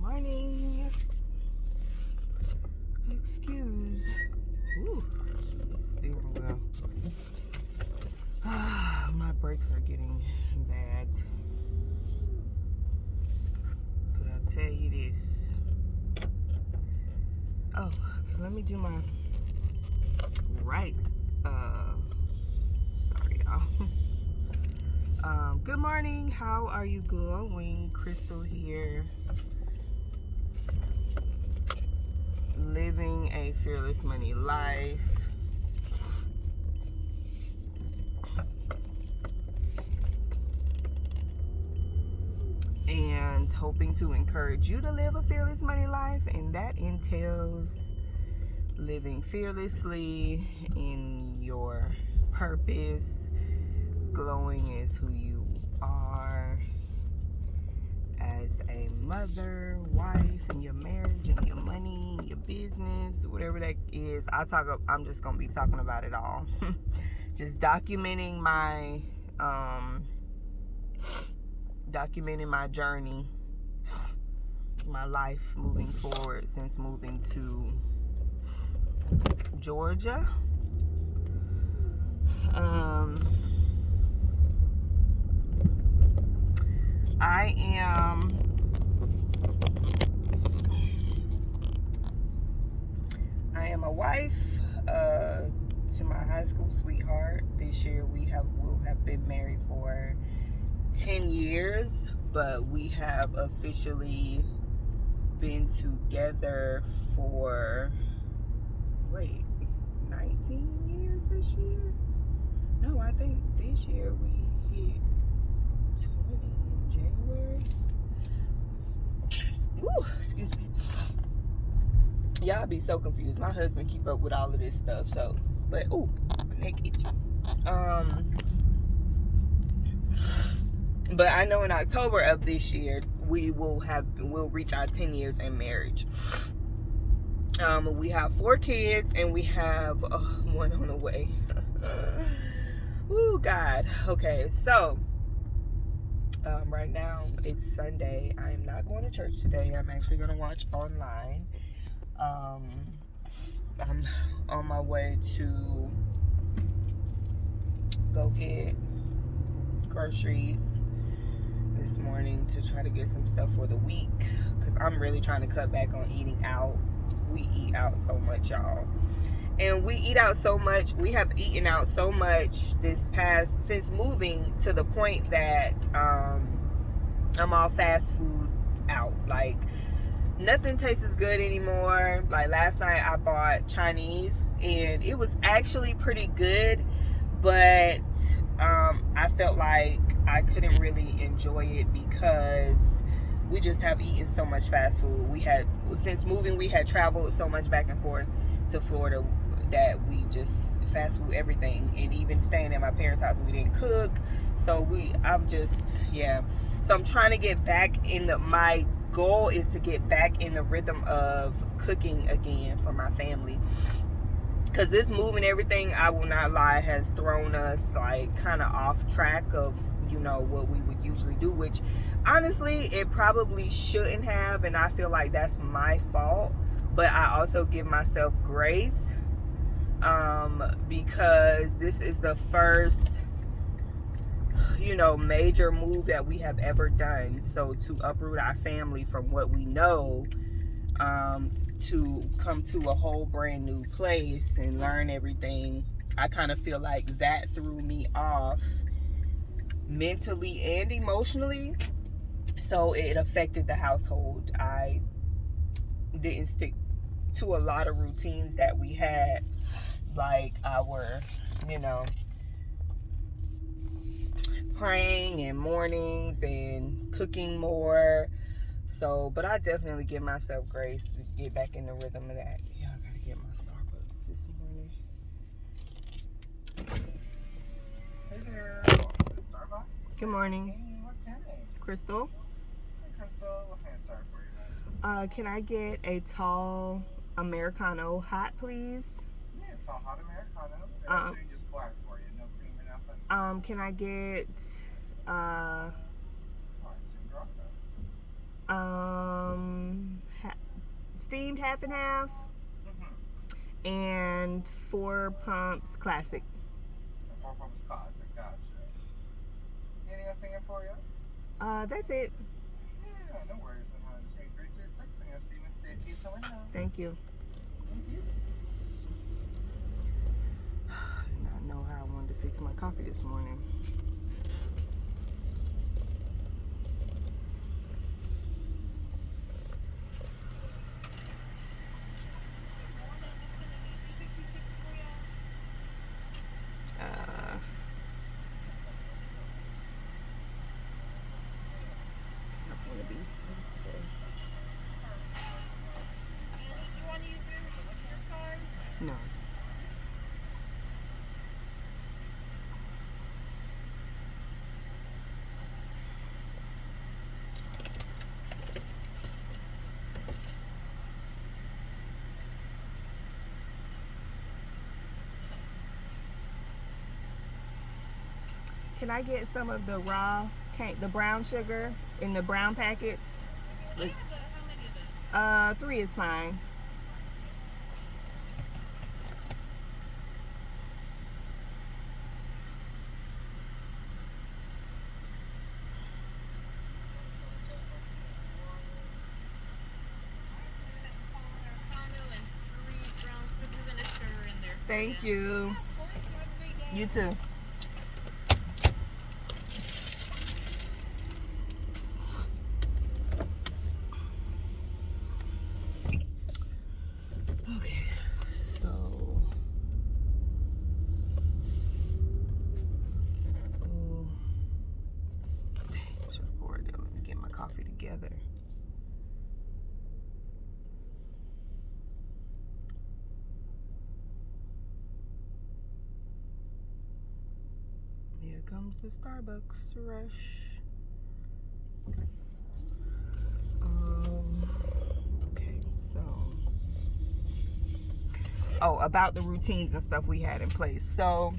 Morning. Excuse. Ooh, steering wheel. My brakes are getting bad. But I'll tell you this. Oh, let me do my right. Sorry, y'all. Good morning. How are you glowing? Crystal here. Living a fearless money life. And hoping to encourage you to live a fearless money life, and that entails living fearlessly in your purpose, glowing as who you are as a mother, wife, in your marriage, and your money, your business, whatever that is. I'm just gonna be talking about it all. Just documenting my journey, my life moving forward since moving to Georgia. I am a wife to my high school sweetheart. This year will have been married for 10 years, but we have officially been together for 19 years this year? No, I think this year we hit 20 in January. Ooh, excuse me. Y'all be so confused. My husband keep up with all of this stuff, so, but ooh, my neck itchy. But I know in October of this year we'll reach our 10 years in marriage. We have 4 kids and we have one on the way. Ooh, God. Okay, so right now it's Sunday. I am not going to church today. I'm actually going to watch online. I'm on my way to go get groceries this morning to try to get some stuff for the week, because I'm really trying to cut back on eating out. We eat out so much, y'all. And we eat out so much. We have eaten out so much since moving, to the point that I'm all fast food out. Like, nothing tastes as good anymore. Like, last night I bought Chinese and it was actually pretty good, but I felt like I couldn't really enjoy it because we just have eaten so much fast food. Since moving, we had traveled so much back and forth to Florida that we just fast food everything. And even staying at my parents' house, we didn't cook. So I'm trying to get back my goal is to get back in the rhythm of cooking again for my family. Because this move and everything, I will not lie, has thrown us like kind of off track of, what we would usually do, which honestly it probably shouldn't have, and I feel like that's my fault. But I also give myself grace, because this is the first major move that we have ever done. So to uproot our family from what we know, to come to a whole brand new place and learn everything, I kind of feel like that threw me off mentally and emotionally. So it affected the household. I didn't stick to a lot of routines that we had, like our praying and mornings and cooking more. So, but I definitely give myself grace to get back in the rhythm of that. Yeah, I gotta get my Starbucks this morning. Hey there, welcome to Starbucks. Good morning. Hey, what's your name? Crystal. Hey, Crystal, what can I start for you? Can I get a tall Americano hot, please? Yeah, tall hot Americano. Actually just black for you, no cream or nothing. Can I get steamed half and half, and 4 pumps classic. 4 pumps classic, gotcha. Anything else I can for you? That's it. Yeah, no worries. 326, and you'll see Miss Stacy at the window. Thank you. Thank you. I did not know how I wanted to fix my coffee this morning. No. Can I get some of the raw, the brown sugar in the brown packets? How many of those? 3 is fine. Thank you. You too. Okay, so let me get my coffee together. Here comes the Starbucks rush. Okay, so about the routines and stuff we had in place. So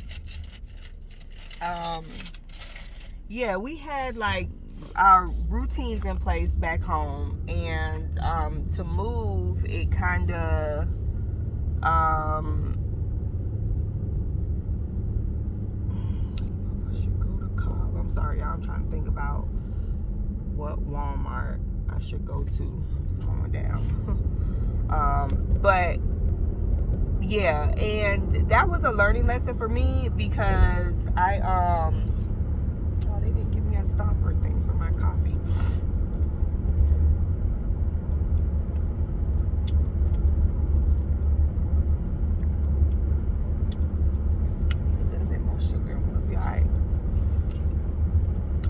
yeah, we had like our routines in place back home, and to move it kind of I should go to Cobb. I'm sorry, y'all. I'm trying to think about what Walmart I should go to. I'm slowing down. But yeah, and that was a learning lesson for me because I oh, they didn't give me a stopper thing for my coffee. A little bit more sugar and we'll be all right.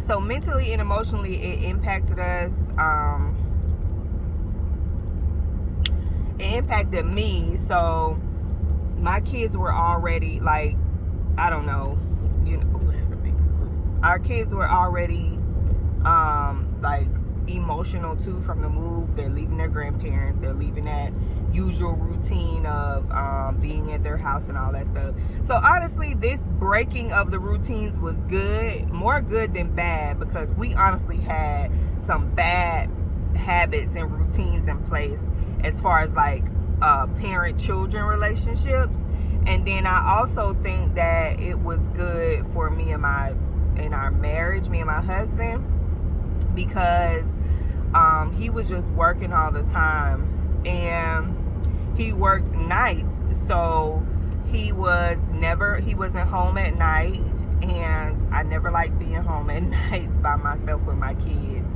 So mentally and emotionally, it impacted us. It impacted me. So my kids were already like, I don't know, oh, that's a big screw. Our kids were already like emotional too from the move. They're leaving their grandparents. They're leaving that usual routine of being at their house and all that stuff. So honestly, this breaking of the routines was good, more good than bad, because we honestly had some bad habits and routines in place as far as like parent-children relationships. And then I also think that it was good for me and our marriage, me and my husband, because he was just working all the time, and he worked nights, so he wasn't home at night, and I never liked being home at night by myself with my kids.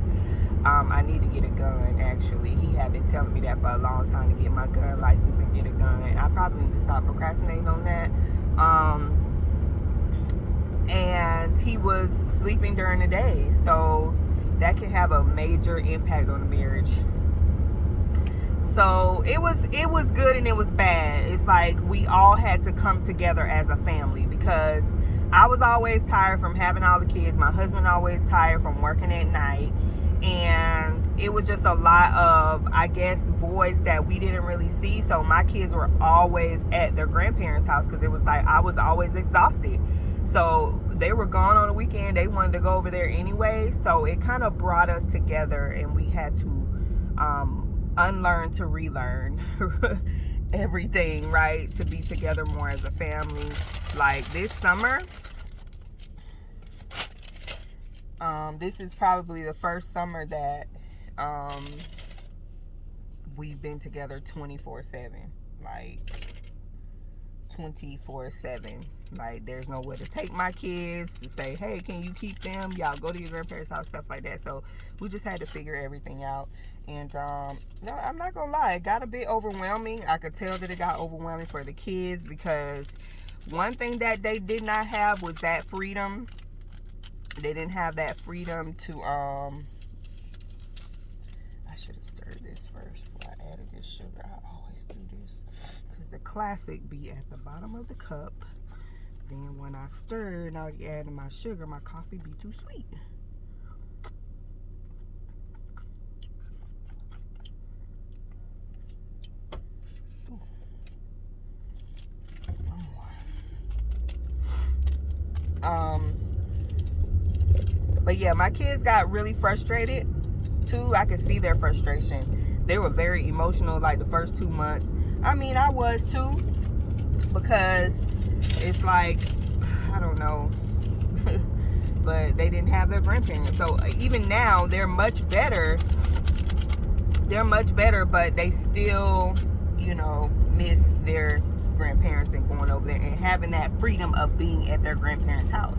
I need to get a gun, actually. He had been telling me that for a long time, to get my gun license and get a gun. I probably need to stop procrastinating on that. And he was sleeping during the day, so that can have a major impact on the marriage. So it was good and it was bad. It's like we all had to come together as a family, because I was always tired from having all the kids. My husband always tired from working at night. And it was just a lot of, I guess, voids that we didn't really see. So my kids were always at their grandparents' house, because it was like I was always exhausted. So they were gone on the weekend. They wanted to go over there anyway. So it kind of brought us together, and we had to unlearn to relearn everything, right? To be together more as a family. Like this summer, this is probably the first summer that we've been together 24/7. Like 24/7. Like there's nowhere to take my kids to say, hey, can you keep them? Y'all go to your grandparents' house, stuff like that. So we just had to figure everything out. And no, I'm not gonna lie, it got a bit overwhelming. I could tell that it got overwhelming for the kids, because one thing that they did not have was that freedom. They didn't have that freedom to I should have stirred this first before I added this sugar. I always do this because the classic be at the bottom of the cup. Then when I stir and I already added my sugar, my coffee be too sweet. But yeah, my kids got really frustrated too. I could see their frustration. They were very emotional like the first 2 months. I mean, I was too, because it's like, I don't know, but they didn't have their grandparents. So even now, they're much better. They're much better, but they still, you know, miss their grandparents and going over there and having that freedom of being at their grandparents' house.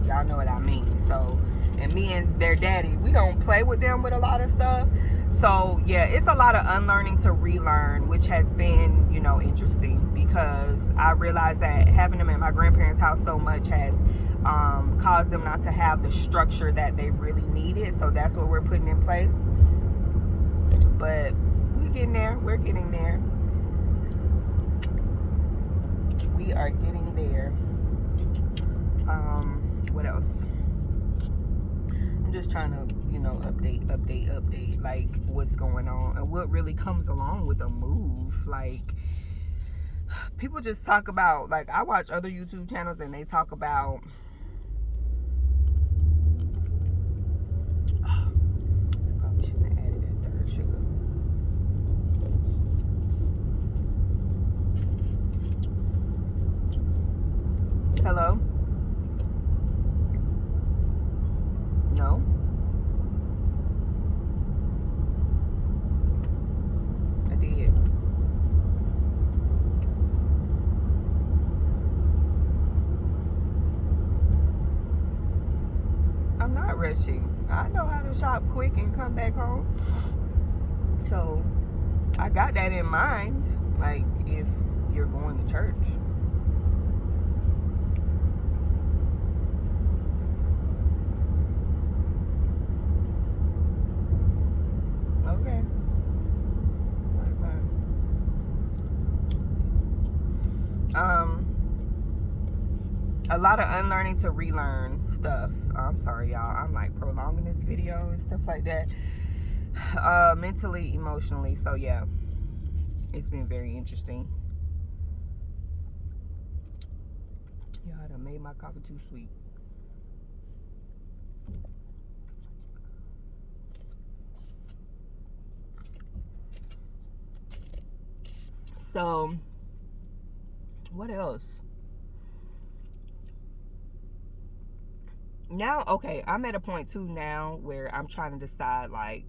Y'all know what I mean. So, and me and their daddy, we don't play with them with a lot of stuff. So yeah, it's a lot of unlearning to relearn, which has been, you know, interesting, because I realized that having them at my grandparents' house so much has caused them not to have the structure that they really needed. So that's what we're putting in place. But we're getting there. We're getting there. We are getting there. What else? I'm just trying to, you know, update, like what's going on and what really comes along with a move. Like, people just talk about, like, I watch other YouTube channels and they talk about, I probably shouldn't have added that third sugar. Hello? No. I did. I'm not rushing. I know how to shop quick and come back home. So I got that in mind. Like, if you're going to church. Okay. A lot of unlearning to relearn stuff. I'm sorry, y'all. I'm like prolonging this video and stuff like that. Mentally, emotionally. So yeah, it's been very interesting. Yeah, I done made my coffee too sweet. So, what else? Now, okay, I'm at a point too now where I'm trying to decide, like,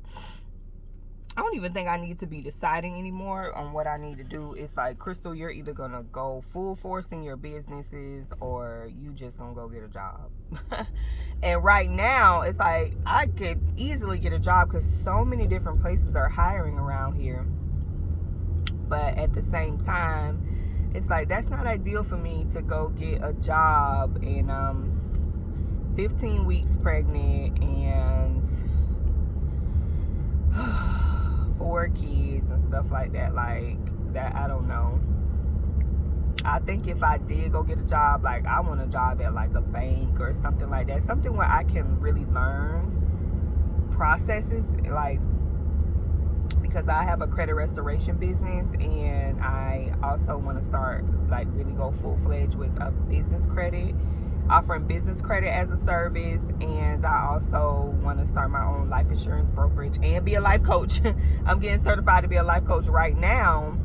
I don't even think I need to be deciding anymore on what I need to do. It's like, Crystal, you're either gonna go full force in your businesses or you just gonna go get a job. And right now, it's like, I could easily get a job because so many different places are hiring around here. But at the same time, it's like, that's not ideal for me to go get a job and 15 weeks pregnant and 4 kids and stuff like that. Like that, I don't know. I think if I did go get a job, like, I want a job at like a bank or something like that, something where I can really learn processes, like, because I have a credit restoration business and I also want to start, like, really go full-fledged with a business credit offering business credit as a service, and I also want to start my own life insurance brokerage and be a life coach. I'm getting certified to be a life coach right now,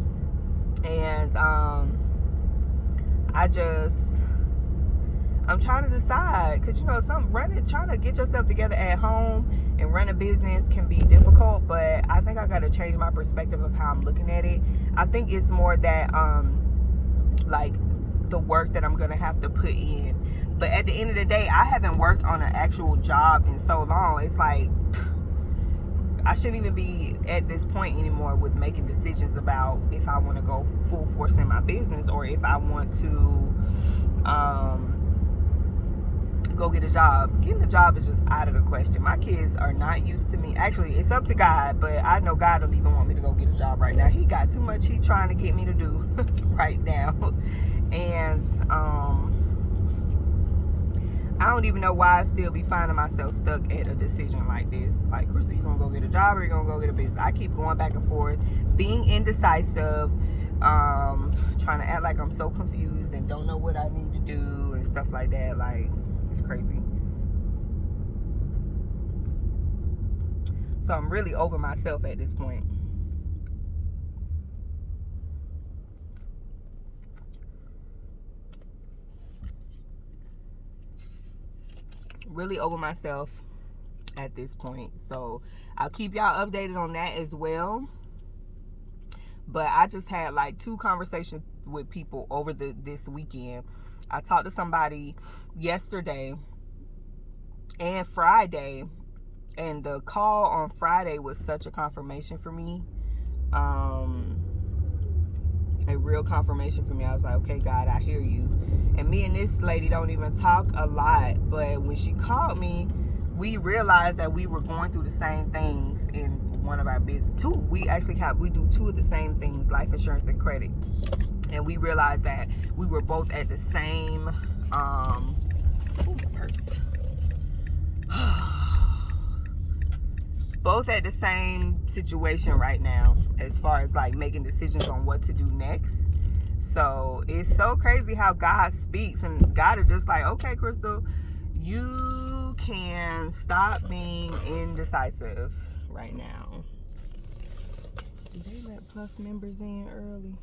and I'm trying to decide, because you know, trying to get yourself together at home and run a business can be difficult, but I think I got to change my perspective of how I'm looking at it. I think it's more that like the work that I'm gonna have to put in. But at the end of the day, I haven't worked on an actual job in so long. It's like I shouldn't even be at this point anymore with making decisions about if I want to go full force in my business or if I want to go get a job. Getting a job is just out of the question. My kids are not used to me. Actually, it's up to God, but I know God don't even want me to go get a job right now. He got too much he trying to get me to do right now. And I don't even know why I still be finding myself stuck at a decision like this. Like, Crystal, you gonna go get a job or you gonna go get a business? I keep going back and forth, being indecisive, trying to act like I'm so confused and don't know what I need to do and stuff like that. Like, it's crazy. So I'm really over myself at this point. Really over myself at this point. So I'll keep y'all updated on that as well. But I just had like 2 conversations with people over this weekend. I talked to somebody yesterday and Friday, and the call on Friday was such a confirmation for me. A real confirmation for me. I was like, okay, God, I hear you. And me and this lady don't even talk a lot, but when she called me, we realized that we were going through the same things in one of our business. We do 2 of the same things, life insurance and credit. And we realized that we were both at the same both at the same situation right now as far as like making decisions on what to do next. So it's so crazy how God speaks, and God is just like, okay, Crystal, you can stop being indecisive right now. Do they let Plus members in early?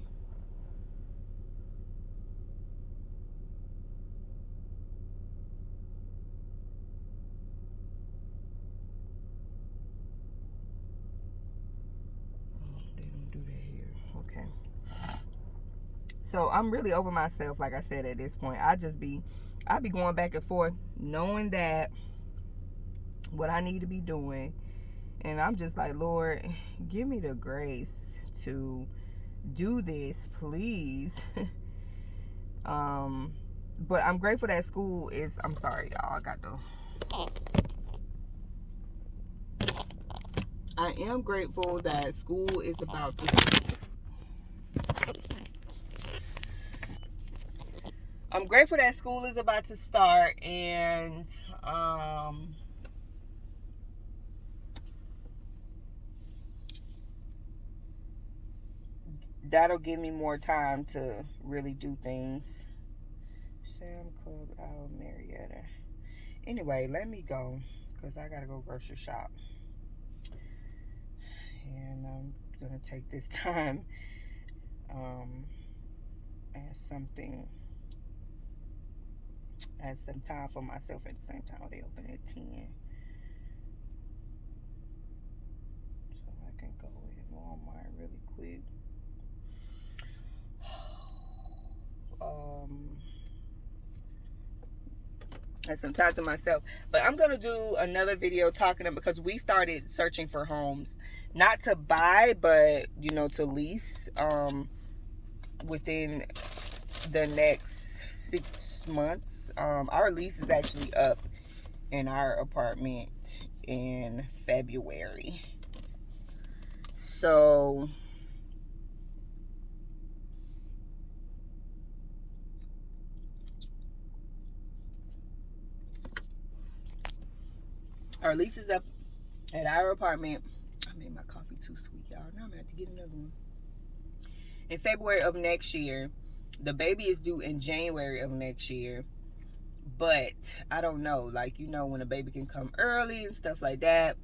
So I'm really over myself, like I said, at this point. I be going back and forth, knowing that what I need to be doing. And I'm just like, Lord, give me the grace to do this, please. But I'm grateful that school is, I'm sorry, y'all, I am grateful that school is about to I'm grateful that school is about to start, and that'll give me more time to really do things. Sam Club out Marietta. Anyway, let me go because I gotta go grocery shop, and I'm gonna take this time as some time for myself at the same time. They open at 10, so I can go in Walmart really quick. And some time to myself. But I'm gonna do another video talking about, because we started searching for homes, not to buy, but you know, to lease within the next 6 months. Our lease is actually up in our apartment in February, so our lease is up at our apartment. I made my coffee too sweet, y'all. Now I'm gonna have to get another one. In February of next year. The baby is due in January of next year. But I don't know, like, you know, when a baby can come early and stuff like that.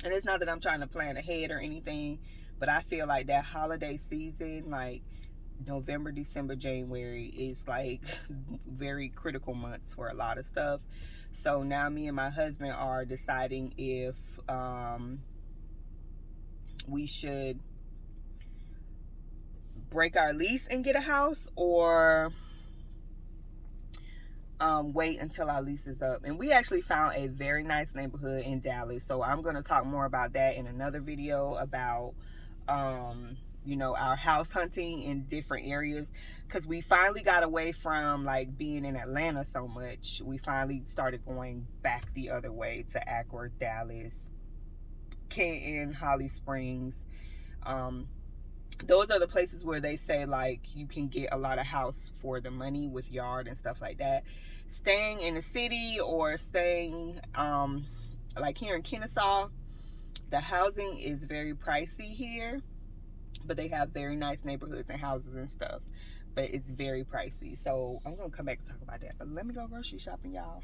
And it's not that I'm trying to plan ahead or anything, but I feel like that holiday season, like November, December, January, is like very critical months for a lot of stuff. So now me and my husband are deciding if we should break our lease and get a house, or wait until our lease is up. And we actually found a very nice neighborhood in Dallas, so I'm going to talk more about that in another video, about you know, our house hunting in different areas, because we finally got away from like being in Atlanta so much. We finally started going back the other way to Acworth, Dallas, Canton, Holly Springs. Those are the places where they say like you can get a lot of house for the money with yard and stuff like that. Staying in the city or staying like here in Kennesaw, the housing is very pricey here, but they have very nice neighborhoods and houses and stuff, but it's very pricey. So I'm gonna come back and talk about that, but let me go grocery shopping, y'all.